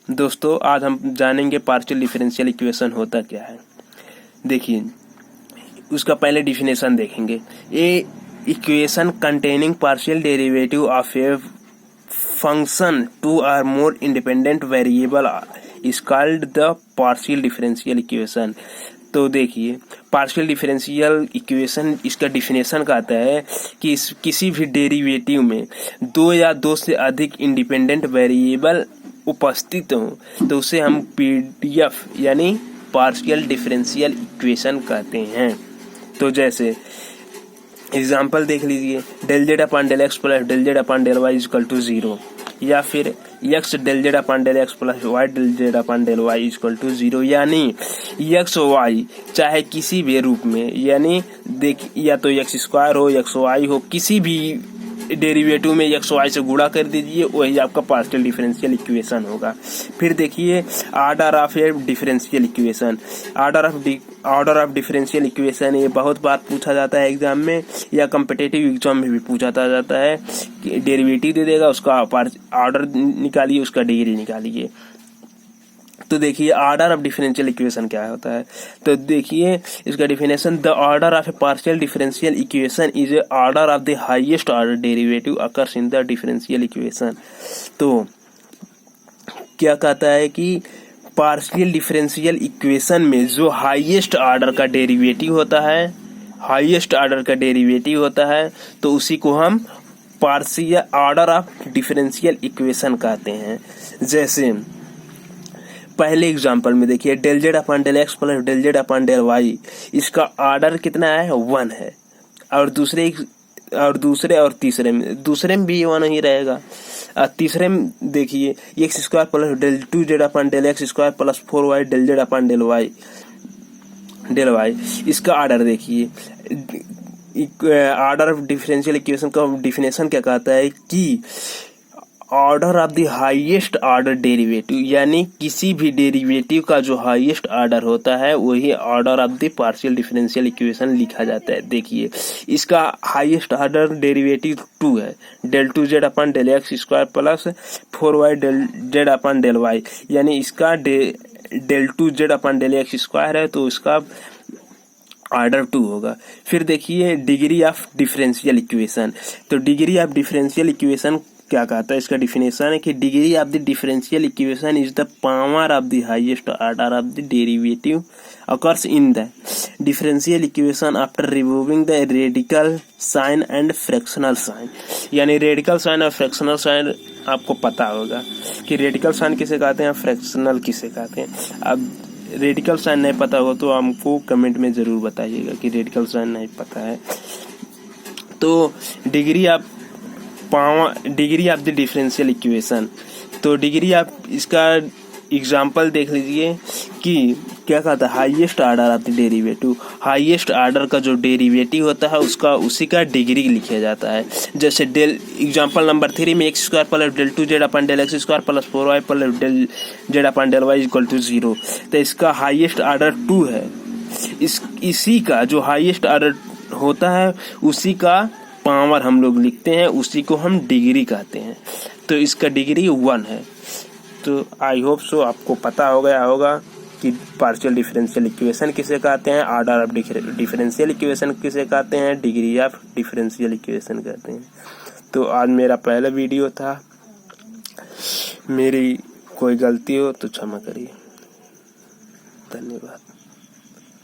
दोस्तों आज हम जानेंगे पार्शियल डिफरेंशियल इक्वेशन होता क्या है। देखिए उसका पहले डिफिनेशन देखेंगे। A equation containing partial derivative of a function two or more independent variable is called the partial differential equation. तो देखिए पार्शियल डिफरेंशियल इक्वेशन इसका डिफिनेशन कहता है कि किसी भी डेरिवेटिव में दो या दो से अधिक इंडिपेंडेंट वेरिएबल उपस्थित हो तो उसे हम पीडीएफ यानी पार्शियल डिफरेंशियल इक्वेशन कहते हैं। तो जैसे एग्जांपल देख लीजिए, del Z upon del X plus del Z upon del Y equal to 0, या फिर X del Z upon del X plus Y del Z upon del Y equal to 0, यानी x Y चाहे किसी भी रूप में, यानी देख या तो एक्स स्क्वायर हो एक्स वाई हो, किसी भी डेरिवेटिव में एक्स वाई से गुणा कर दीजिए, वही आपका पार्शियल डिफरेंशियल इक्वेशन होगा। फिर देखिए order of A differential equation. Order of differential equation ये बहुत बार पूछा जाता है एग्जाम में या कॉम्पिटिटिव एग्जाम में भी पूछा जाता है कि डेरिवेटिव दे देगा, उसका ऑर्डर निकालिए, उसका डिग्री निकालिए। तो देखिए ऑर्डर ऑफ डिफरेंशियल इक्वेशन क्या होता है। तो देखिए इसका definition, the order of A partial differential equation is a order of the highest order derivative occurs in the differential equation. तो क्या कहता है कि पार्शियल डिफरेंशियल इक्वेशन में जो हाईएस्ट ऑर्डर का डेरिवेटिव होता है तो उसी को हम partial order of differential equation कहते हैं। जैसे पहले एग्जांपल में देखिए, del Z upon del X plus del Z upon del Y, इसका ऑर्डर कितना है, 1 है। और दूसरे और तीसरे में भी 1 ही रहेगा। तीसरे में देखिए x square plus del 2 z upon del x square plus 4y del Z upon del Y, इसका ऑर्डर देखिए। ऑर्डर ऑफ डिफरेंशियल इक्वेशन का डिफिनेशन क्या कहता है कि order of the highest order derivative, यानी किसी भी डेरिवेटिव का जो हाईएस्ट ऑर्डर होता है वही order of the partial differential equation लिखा जाता है। देखिए इसका हाईएस्ट ऑर्डर डेरिवेटिव 2 है, del 2 z upon del x square plus 4y del Z upon del y, यानी इसका del 2 z upon del x square है तो इसका ऑर्डर 2 होगा। फिर देखिए डिग्री ऑफ डिफरेंशियल इक्वेशन। तो डिग्री ऑफ डिफरेंशियल इक्वेशन क्या कहता है, इसका डिफिनेशन है कि degree of the differential equation is the power of the highest order of the derivative occurs in the differential equation after removing the radical sign and fractional sign. यानी radical sign और fractional sign आपको पता होगा कि radical sign किसे कहते हैं, fractional किसे कहते हैं। अब रेडिकल साइन नहीं पता हो तो हमको कमेंट में जरूर बताइएगा कि रेडिकल साइन नहीं पता है। तो degree of the differential equation. तो डिग्री ऑफ इसका एग्जांपल देख लीजिए कि क्या कहता है, highest order of the derivative. Highest order का जो डेरिवेटिव होता है उसी का डिग्री लिखा जाता है। जैसे डेल एग्जांपल नंबर 3 में x square plus del 2 z upon del x square plus 4y plus del Z upon del Y equal to 0, तो इसका हाईएस्ट ऑर्डर 2 है। इसी का जो हाईएस्ट ऑर्डर होता है उसी का पावर हम लोग लिखते हैं, उसी को हम डिग्री कहते हैं। तो इसका डिग्री 1 है। तो आई होप सो आपको पता हो गया होगा कि पार्शियल डिफरेंशियल इक्वेशन किसे कहते हैं, ऑर्डर ऑफ डिफरेंशियल इक्वेशन किसे कहते हैं, डिग्री ऑफ डिफरेंशियल इक्वेशन कहते हैं। तो आज मेरा पहला वीडियो था, मेरी कोई गलती हो तो क्षमा करिए। धन्यवाद।